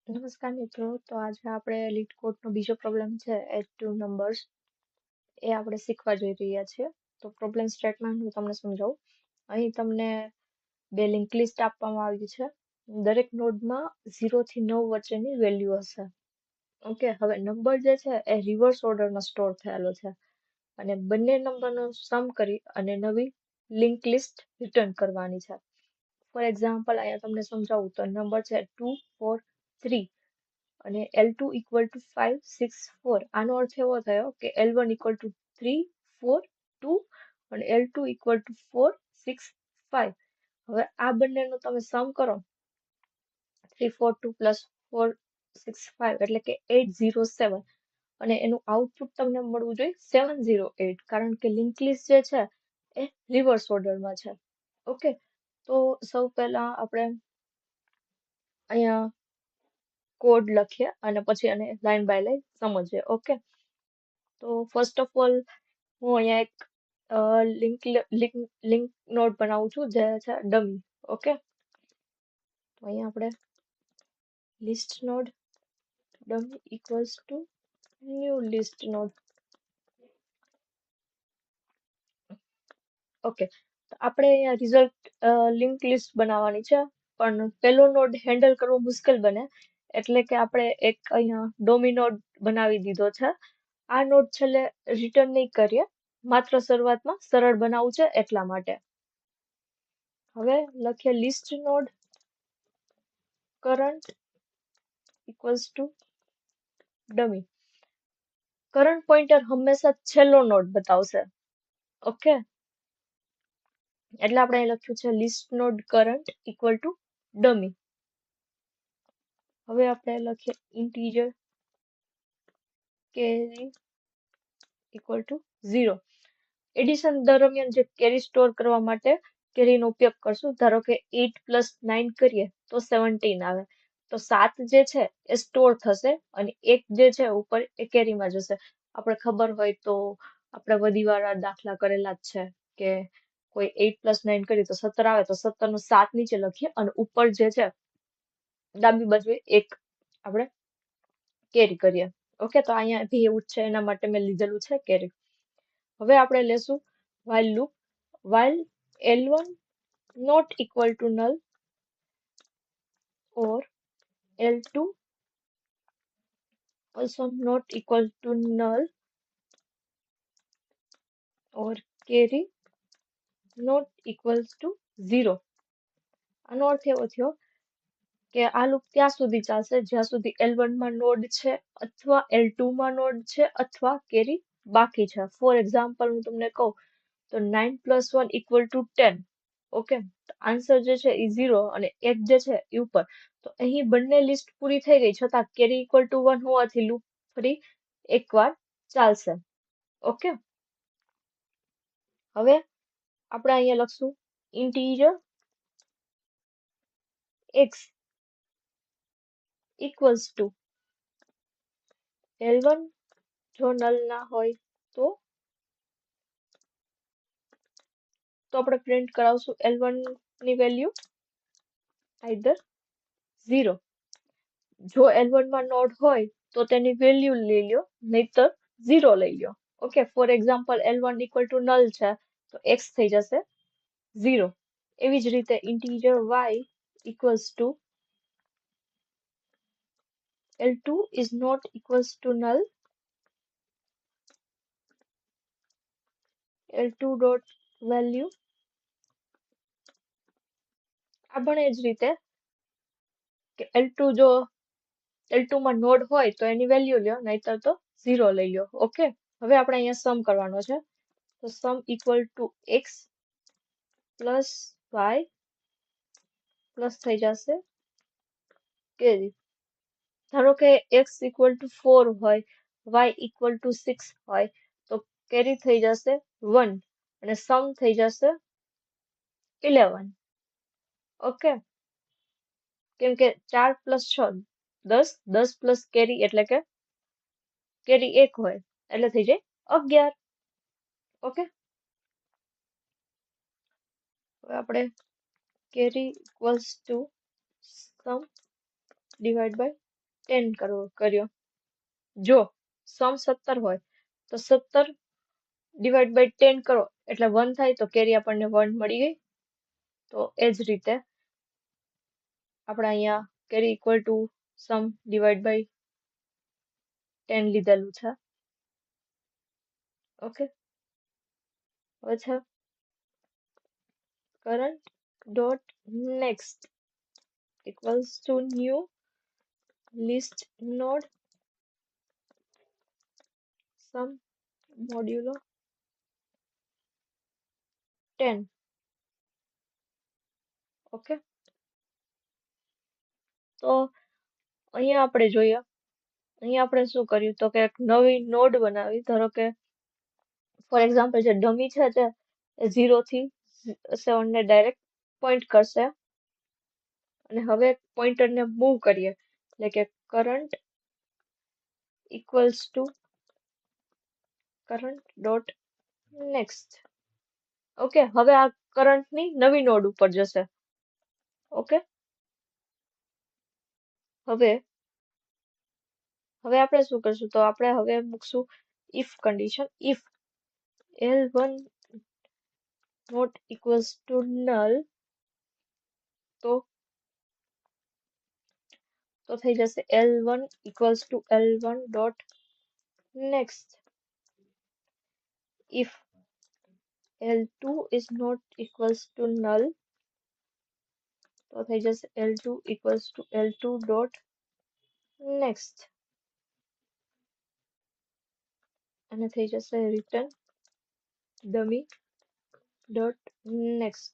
નમસ્કાર મિત્રો, તો આજે આપણે લીટ કોડનો બીજો પ્રોબ્લેમ છે એડ ટુ નંબર્સ એ આપણે શીખવા જઈ રહ્યા છીએ. તો પ્રોબ્લેમ સ્ટેટમેન્ટ હું તમને સમજાવું. અહીં તમને બે લિંક લિસ્ટ આપવામાં આવી છે. દરેક નોડમાં 0 થી 9 વચ્ચેની વેલ્યુ હશે. ઓકે, હવે નંબર જે છે એ રિવર્સ ઓર્ડરમાં સ્ટોર થયેલો છે અને બંને નંબરનો સમ કરી અને નવી લિંક લિસ્ટ રિટર્ન કરવાની છે. ફોર એક્ઝામ્પલ અહીંયા તમને સમજાવું તો નંબર છે 2 4 3 અને L2 equal to 5 6 4. આનો અર્થ એવો થયો કે L1 equal to 3 4 2 અને L2 equal to 4 6 5. હવે આ બંનેનો તમે સમ કરો 3 4 2 plus 4 6 5 એટલે કે 807 અને એનું આઉટપુટ તમને મળવું જોઈએ 708 કારણ કે લિંક લિસ્ટ જે છે એ રિવર્સ ઓર્ડરમાં છે. ઓકે, તો સૌ પહેલા આપણે અહીંયા કોડ લખીએ અને પછી આને લાઈન બાય લાઈન સમજીએ. ઓકે, તો ફર્સ્ટ ઓફ ઓલ હું અહીંયા એક લિંક નોડ બનાવું છું જે છે ડમી. ઓકે, તો અહીંયા આપણે list node dummy equals to new list node. Okay, તો આપણે અહીંયા રિઝલ્ટ લિંક લિસ્ટ બનાવવાની છે પણ પેલો નોડ હેન્ડલ કરવો મુશ્કેલ બને એટલે કે આપણે એક અહીંયા ડોમી નોડ બનાવી દીધો છે. આ નોડ છેલ્લે રિટર્ન નહીં કરીએ, માત્ર શરૂઆતમાં સરળ બનાવવું છે એટલા માટે. હવે લખીએ list node current equals to dummy. Current pointer હંમેશા છેલ્લો નોડ બતાવશે. ઓકે, એટલે આપણે અહીં લખ્યું છે list node current equal to dummy. હવે આપણે લખીએ ઇન્ટીજર કેરી ઇક્વલ ટુ 0. એડિશન દરમિયાન જે કેરી સ્ટોર કરવા માટે કેરીનો ઉપયોગ કરશું. ધારો કે 8 પ્લસ 9 કરીએ તો 17 આવે. તો 7 જે છે એ સ્ટોર થશે અને 1 જે છે ઉપર એ કેરીમાં જશે. આપણે ખબર હોય તો આપણે બધી વાર દાખલા કરેલા જ છે કે કોઈ 8 પ્લસ 9 કરીએ તો 17 આવે તો 17 નો 7 નીચે લખીએ અને ઉપર જે છે ડાબી બાજુએ 1 આપણે કેરી કરીએ. ઓકે, તો અહીંયા બી એવું જ છે એના માટે મેં લીધેલું છે કેરી. હવે આપણે લેશું while loop. While L1 not equal to null or L2 also not equal to null or carry not equals to 0. આનો અર્થ એવો થયો કે આ લૂપ ત્યાં સુધી ચાલશે જ્યાં સુધી L1 માં નોડ છે અથવા L2 માં નોડ છે અથવા કેરી બાકી છે. ફોર એક્ઝામ્પલ હું તમને કહું તો 9 plus 1 equal to 10. Okay, answer જે છે એ 0 અને 1 જે છે એ ઉપર. તો અહીં બંને લિસ્ટ પૂરી થઈ ગઈ છતાં કેરી ઇક્વલ ટુ 1 હોવાથી લૂપ ફરી એકવાર ચાલશે. ઓકે, હવે આપણે અહીંયા લખશું integer x equals to L1 જો નલ ના હોય તો આપણે પ્રિન્ટ કરાવશું L1 ની વેલ્યુ આઈધર 0. જો L1 માં નોડ હોય તો તેની વેલ્યુ લઈ લ્યો, નહીતર 0 લઈ લ્યો. Okay, for example L1 equal to null છે તો x થઈ જશે 0. એવી જ રીતે integer y equals to L2 is not equals to null. L2 dot value આ પણ એ જ રીતે કે L2 જો L2 માં નોડ હોય તો એની વેલ્યુ લ્યો, નહીતર તો 0 લઈ લ્યો. ઓકે, હવે આપણે અહીંયા સમ કરવાનો છે તો sum equal to x plus y plus થઈ જશે કેરી. ધારો કે x ઇક્વલ ટુ 4 હોય, y ઇક્વલ ટુ 6 હોય તો કેરી થઈ જશે 1 અને સમ થઈ જશે 11. ઓકે, કેમ કે 4 પ્લસ 6 10, 10 પ્લસ કેરી એટલે કે કેરી 1 હોય એટલે થઈ જાય 11. ઓકે, હવે આપણે carry equals to sum divide by 10 કર્યો. જો સમ 17 હોય તો 17 ડિવાઈડ બાય 10 કરો એટલે 1 થાય તો કેરી આપણને 1 મળી ગઈ. તો એ જ રીતે આપણે અહીંયા carry equal to sum divide by 10 લીધેલું છે. ઓકે, હવે છે current dot next equals to new list node sum modulo 10. Okay, તો અહીંયા આપણે જોઈએ, અહીંયા આપણે શું કર્યું તો કે એક નવી નોડ બનાવી. ધારો કે ફોર એક્ઝામ્પલ જે ડમી છે તે 0 થી 7 ને ડાયરેક્ટ પોઈન્ટ કરશે અને હવે પોઈન્ટરને મૂવ કરીએ એટલે કે current equals to current dot next. Okay, હવે આ કરંટની નવી નોડ ઉપર જશે. ઓકે, હવે આપણે શું કરશું તો આપણે હવે મૂકશું if condition. If L1 not equals to null તો થઈ જશે L1 equals to L1 dot next. If L2 is not equals to null તો થઈ જશે L2 equals to L2 dot next અને થઈ જશે return dummy dot next.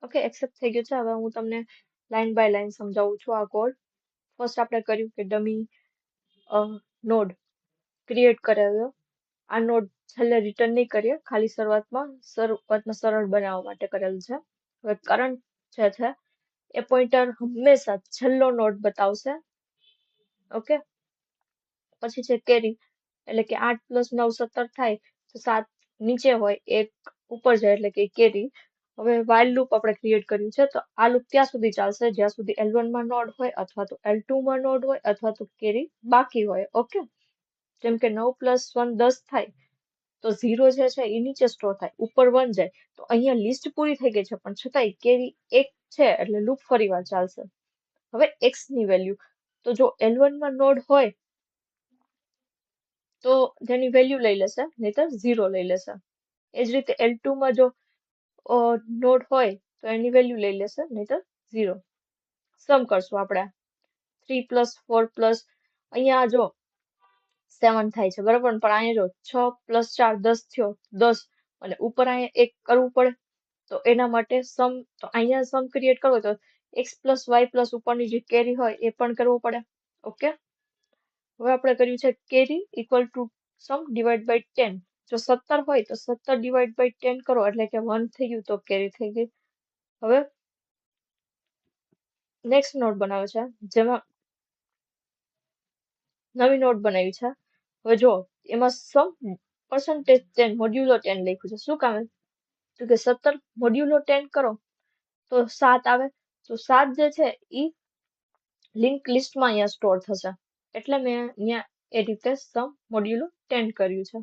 Okay, accept થઈ ગયું છે. હવે હું તમને લાઈન બાય લાઈન સમજાવું છું આ કોડ. ફર્સ્ટ આપણે કર્યું કે ડમી નોડ ક્રિએટ કરાવ્યો. આ નોડ છેલ્લે રિટર્ન નહીં કરીએ, ખાલી શરૂઆતમાં સરળ બનાવવા માટે કરેલ છે. હવે કરંટ જે છે એ પોઈન્ટર હંમેશા છેલ્લો નોડ બતાવશે. ઓકે, પછી છે કેરી એટલે કે 8 + 9 17 થાય તો 7 નીચે હોય, 1 ઉપર જાય એટલે કે કેરી. હવે while લૂપ આપણે ક્રિએટ કર્યું છે તો આ લૂપ ત્યાં સુધી ચાલશે જ્યાં સુધી L1 માં નોડ હોય અથવા તો L2 માં નોડ હોય અથવા તો કેરી બાકી હોય. ઓકે, જેમ કે 9 + 1 10 થાય તો 0 જે છે એ નીચે સ્ટોર થાય, ઉપર 1 જાય તો અહીંયા લિસ્ટ પૂરી થઈ ગઈ છે પણ છતાંય કેરી 1 છે એટલે લૂપ ફરીવાર ચાલશે. હવે x ની વેલ્યુ તો જો L1 માં નોડ હોય તો જેની વેલ્યુ લઈ લેશે, નહીતર 0 લઈ લેશે. એ જ રીતે L2 માં જો નોડ હોય તો એની વેલ્યુ લઈ લેશે, નહીતર 0. સમ કરશું આપણે 3 + 4 અહીંયા જો 7 થાય છે બરાબર, પણ અહીંયા જો 6 + 4 10 થયો 10 અને ઉપર અહીંયા 1 કરવું પડે તો એના માટે સમ, તો અહીંયા સમ ક્રિએટ કરવો તો x + y + ઉપરની જે કેરી હોય એ પણ કરવો પડે. ઓકે, હવે આપણે કર્યું છે carry equal to sum divide by 10. જો 17 હોય તો 17 ડિવાઈડ બાય 10 કરો એટલે કે 1 થઈ ગયું તો કેરી થઈ ગઈ. હવે નેક્સ્ટ નોડ બનાવે છે જેમાં નવી નોડ બનાવી છે. હવે જો એમાં સમ %10 મોડ્યુલો 10 લખ્યું છે. શું કામ? તો કે 17 મોડ્યુલો 10 કરો તો 7 આવે. તો 7 જે છે એ લિંક લિસ્ટમાં અહીંયા સ્ટોર થશે એટલે મેં અહીંયા એ રીતે સમ મોડ્યુલો 10 કર્યું છે.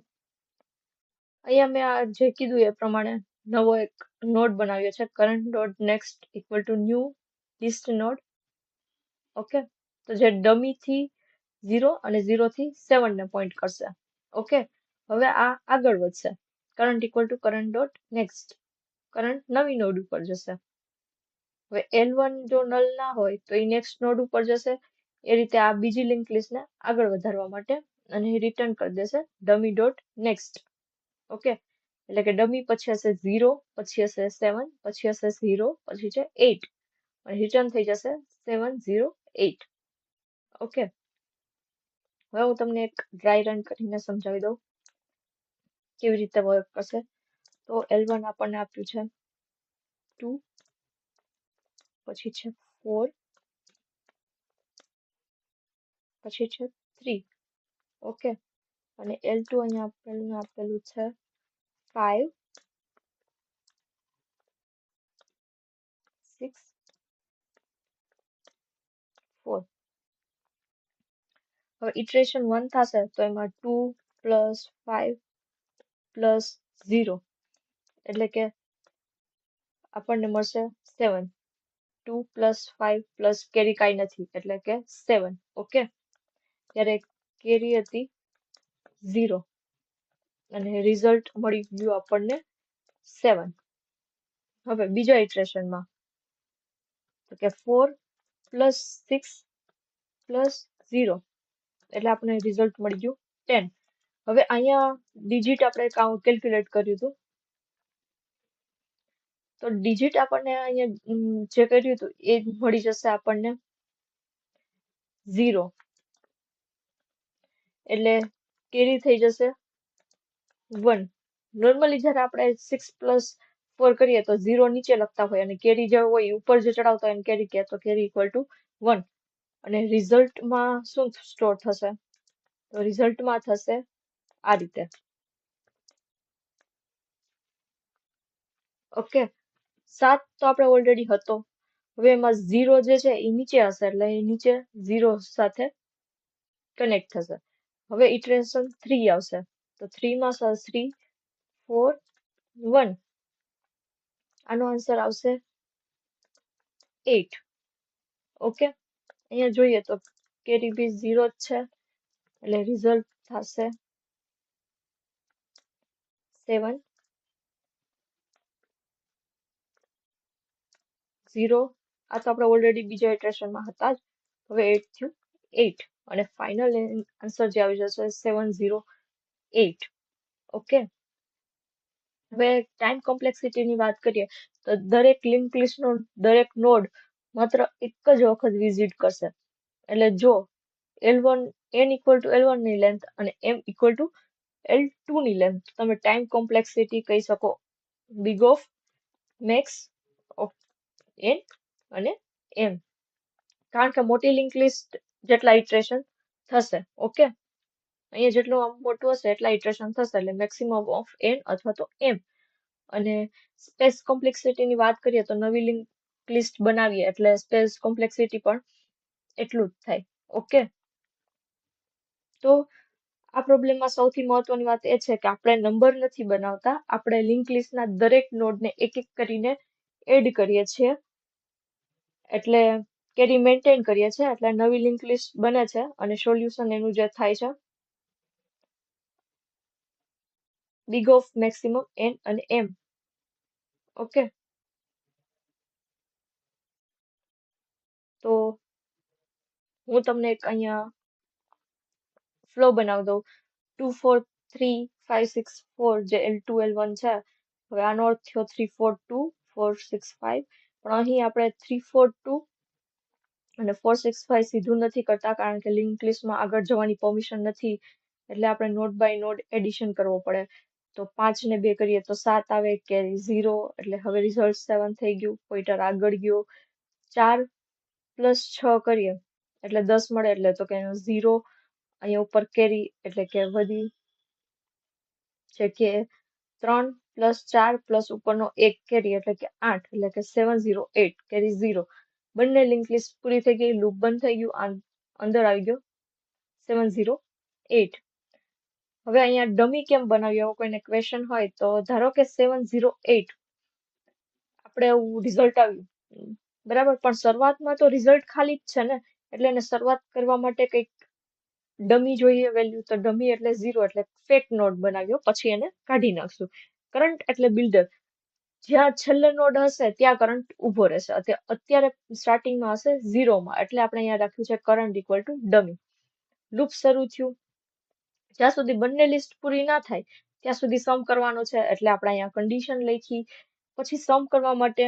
અહીંયા મેં આ જે કીધું એ પ્રમાણે નવો એક નોડ બનાવ્યો છે current dot next equal to new list node. Okay, તો જે ડમી થી 0 અને 0 થી 7 ને પોઈન્ટ કરશે. ઓકે, હવે આ આગળ વધશે. Current equal to current dot next, current નવી નોડ ઉપર જશે. હવે L1 જો નલ ના હોય તો એ નેક્સ્ટ નોડ ઉપર જશે. એ રીતે આ બીજી લિંક લિસ્ટને આગળ વધારવા માટે અને રિટર્ન કરી દેશે ડમી ડોટ નેક્સ્ટ. ઓકે, એટલે કે ડમી પછી હશે 0, પછી હશે 7, પછી હશે 0, પછી છે 8 અને રિટર્ન થઈ જશે 708. ઓકે, હવે હું તમને એક ડ્રાય રન કરીને સમજાવી દઉં કેવી રીતે વર્ક કરશે. તો L1 આપણને આપ્યું છે 2, પછી છે 4, પછી છે 3. ઓકે, અને L2 અહીંયા આપેલું છે 5 6 4. હવે ઇટરેશન 1 થશે તો એમાં 2 + 5 + 0 એટલે કે આપણને મળશે 7. 2 + 5 + કેરી કાંઈ નથી એટલે કે 7. ઓકે, ત્યારે કેરી હતી 0 અને રિઝલ્ટ મળી ગયું આપણને 7. હવે બીજા ઇટરેશનમાં તો કે 4 + 6 + 0 એટલે આપણને રિઝલ્ટ મળી ગયું 10. હવે અહીંયા ડિજિટ આપણે કેલ્ક્યુલેટ કર્યું હતું તો ડિજિટ આપણને અહીંયા જે કર્યું હતું એ મળી જશે આપણને 0 એટલે કેરી થઈ જશે 1. નોર્મલી જ્યારે આપણે 6 + 4 કરીએ તો 0 નીચે લખતા હોય અને કેરી જે હોય ઉપર જે ચડાવતા હોય એને કેરી કહે તો કેરી = 1. અને રિઝલ્ટમાં શું સ્ટોર થશે તો રિઝલ્ટમાં થશે આ રીતે. ઓકે, 7 તો આપણે ઓલરેડી હતો. હવે એમાં 0 જે છે એ નીચે હશે એટલે એ નીચે 0 સાથે કનેક્ટ થશે. હવે ઇટરેશન 3 આવશે તો 3 માં 3 4 1 આનો આન્સર આવશે 8. ઓકે, અહીંયા જોઈએ તો કેરી બી 0 જ છે એટલે રિઝલ્ટ થશે 7 0. આ તો આપણે ઓલરેડી બીજા ઇટરેશનમાં હતા જ. હવે 8 થયું 8 અને ફાઇનલ આન્સર જે આવી જશે 708. ઓકે, હવે ટાઈમ કોમ્પ્લેક્સિટીની વાત કરીએ તો દરેક લિંક લિસ્ટનો દરેક નોડ માત્ર એક જ વખત વિઝિટ કરશે. એટલે જો L1 n = L1 ની લેન્થ અને m = L2 ની લેન્થ તમે ટાઈમ કોમ્પ્લેક્સિટી કહી શકો big of max of n અને m, કારણ કે મોટી લિંક લિસ્ટ જેટલા ઇટરેશન થશે. ઓકે, અહીંયા જેટલું મોટું હશે એટલા ઇટરેશન થશે એટલે મેક્સિમમ ઓફ n અથવા તો m. અને સ્પેસ કોમ્પ્લેક્સિટીની વાત કરીએ તો નવી લિંક લિસ્ટ બનાવીએ એટલે સ્પેસ કોમ્પ્લેક્સિટી પણ એટલું જ થાય. ઓકે, તો આ પ્રોબ્લેમમાં સૌથી મહત્વની વાત એ છે કે આપણે નંબર નથી બનાવતા, આપણે લિંક લિસ્ટના દરેક નોડને એક એક કરીને એડ કરીએ છીએ એટલે કેરી મેન્ટેન કરીએ છીએ એટલે નવી લિંક લિસ્ટ બને છે અને સોલ્યુશન એનું જે થાય છે big of maximum n અને m. ઓકે, તો હું તમને એક અહીંયા ફ્લો બનાવી દઉં 2 4 3 5 6 4 જે L2 L1 છે. હવે આનો અર્થ થયો 3 4 2 4 6 5 પણ અહીં આપણે 3 4 2 અને 4 6 5 સીધું નથી કરતા કારણ કે લિંક લિસ્ટમાં આગળ જવાની પરમિશન નથી એટલે આપણે નોડ બાય નોડ એડિશન કરવો પડે. તો 5 ને 2 કરીએ તો 7 આવે, કેરી 0 એટલે હવે રિઝલ્ટ 7 થઈ ગયું, પોઈન્ટર આગળ ગયો. 4 + 6 કરીએ એટલે 10 મળે એટલે તો કે 0 અહીંયા ઉપર કેરી એટલે કે વધી છે કે 3 + 4 + ઉપરનો 1 કેરી એટલે કે 8 એટલે કે 708 કેરી 0. બંને લિંક લિસ્ટ પૂરી થઈ ગઈ, લૂપ બંધ થઈ ગયું, અંદર આવી ગયો 708. હવે અહીંયા ડમી કેમ બનાવ્યું એવો કોઈને ક્વેશ્ચન હોય તો ધારો કે 708 આપણે એવું રિઝલ્ટ આવ્યું બરાબર, પણ શરૂઆતમાં તો રિઝલ્ટ ખાલી જ છે ને એટલે એને શરૂઆત કરવા માટે કંઈક ડમી જોઈએ વેલ્યુ, તો ડમી એટલે 0 એટલે ફેક નોડ બનાવ્યો, પછી એને કાઢી નાખશું. કરંટ એટલે બિલ્ડર, જ્યાં છેલ્લે નોડ હશે ત્યાં કરંટ ઊભો રહેશે. અત્યારે સ્ટાર્ટિંગમાં હશે 0 માં એટલે આપણે અહીંયા રાખ્યું છે કરંટ = ડમી. લૂપ શરૂ થયું, જ્યાં સુધી બંને લિસ્ટ પૂરી ના થાય ત્યાં સુધી સમ કરવાનો છે એટલે આપણે અહીંયા કન્ડિશન લખી. પછી સમ કરવા માટે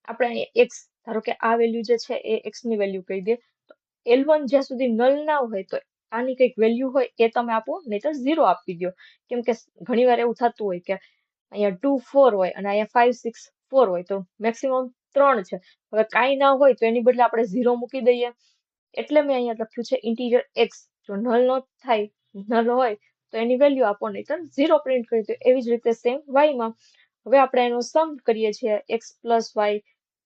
આપણે અહીંયા x, ધારો કે આ વેલ્યુ જે છે એ x ની વેલ્યુ કહી દે. તો L1 જ્યાં સુધી નલ ના હોય તો આની કંઈક વેલ્યુ હોય એ તમે આપો, નહીં તો 0 આપી દો. કેમ કે ઘણીવાર એવું થતું હોય કે અહીંયા 2 4 હોય અને અહીંયા 5 6 4 હોય તો મેક્સિમમ 3 છે. હવે કાંઈ ના હોય તો એની બદલે આપણે 0 મૂકી દઈએ એટલે મેં અહીંયા લખ્યું છે ઇન્ટીજર x. જો નલ નો થાય, નલ હોય તો એની વેલ્યુ આપો, નહીતર 0 પ્રિન્ટ કરી દો. એવી જ રીતે સેમ વાયમાં હવે આપણે એનો સમ કરીએ છીએ x પ્લસ વાય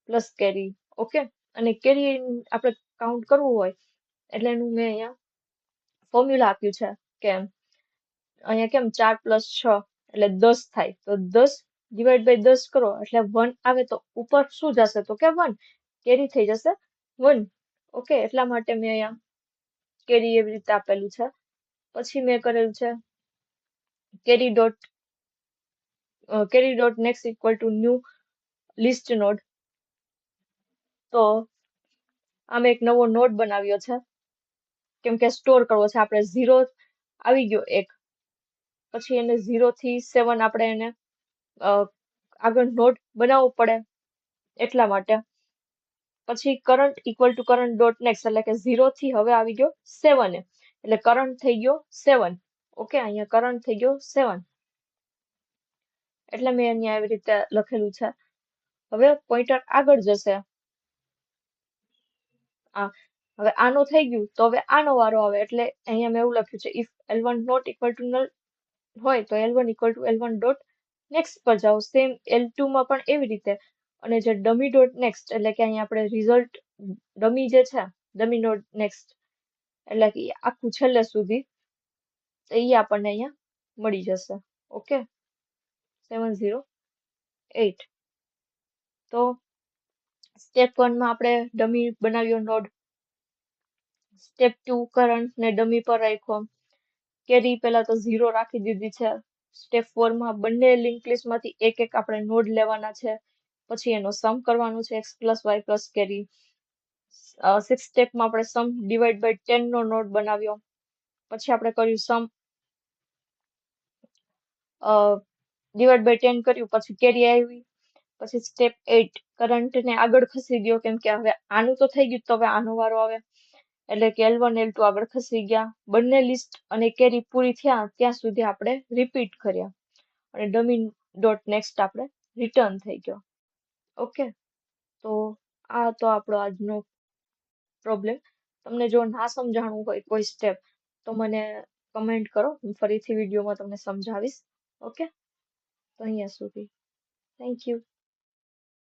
પ્લસ કેરી. ઓકે, અને કેરી આપણે કાઉન્ટ કરવું હોય એટલે એનું મેં અહીંયા ફોર્મ્યુલા આપ્યું છે કે અહીંયા કેમ 4 પ્લસ 6 એટલે 10 થાય, તો 10 ડિવાઈડ બાય 10 કરો એટલે 1 આવે, તો ઉપર શું જશે તો કે 1 કેરી થઈ જશે 1. ઓકે, એટલા માટે મેં અહીંયા કેરી એવી રીતે આપેલું છે. પછી મેં કરેલું છે carry dot next equal to new list node. તો આમે એક નવો નોડ બનાવ્યો છે કેમ કે સ્ટોર કરવો છે આપણે. 0 આવી ગયો એક, પછી એને 0 થી 7 આપણે એને આગળ નોડ બનાવવો પડે એટલા માટે. પછી current equal to current dot next એટલે કે 0 થી હવે આવી ગયો 7 એટલે કરંટ થઈ ગયો 7. ઓકે, અહીંયા કરંટ થઈ ગયો 7 એટલે મેં અહીંયા આવી રીતે લખેલું છે. હવે પોઈન્ટર આગળ જશે. હવે આનો થઈ ગયું તો હવે આનો વારો આવે એટલે અહીંયા મેં એવું લખ્યું છે if L1 not equal to null હોય તો L1 equal to L1 dot next પર જાઓ. સેમ L2 માં પણ એવી રીતે. અને જે ડમી ડોટ નેક્સ્ટ એટલે કે અહીંયા આપણે રિઝલ્ટ ડમી જે છે ડમી ડોટ નેક્સ્ટ એટલે કે આખું છેલ્લે સુધી તો એ આપણને અહીંયા મળી જશે. ઓકે, 708. તો સ્ટેપ 1 માં આપણે ડમી બનાવ્યો નોડ. સ્ટેપ 2 કરંટ ને ડમી પર રાખ્યો. કેરી પહેલા તો 0 રાખી દીધી છે. સ્ટેપ 4 માં બંને લિંક લિસ્ટમાંથી એક એક આપણે નોડ લેવાના છે. પછી એનો સમ કરવાનો છે x પ્લસ વાય પ્લસ કેરી. 6th સ્ટેપમાં આપણે સમ ડિવાઈડ બાય 10 નો નોડ બનાવ્યો. પછી આપણે કર્યું સમ ડિવાઈડ બાય 10 કર્યું, પછી કેરી આવી. પછી સ્ટેપ 8 કરંટને આગળ ખસી ગયો કેમ કે હવે આનું તો થઈ ગયું, તો હવે આનો વારો આવે એટલે કે L1 L2 આગળ ખસી ગયા. બંને લિસ્ટ અને કેરી પૂરી થયા ત્યાં સુધી આપણે રિપીટ કર્યા અને ડમી ડોટ નેક્સ્ટ આપણે રિટર્ન થઈ ગયો. ઓકે, તો આ તો આપણો આજનો પ્રોબ્લેમ. તમને જો ના સમજાણું હોય કોઈ સ્ટેપ તો મને કમેન્ટ કરો, હું ફરીથી વિડીયોમાં તમને સમજાવીશ. ઓકે, તો અહીંયા સુધી. Thank you.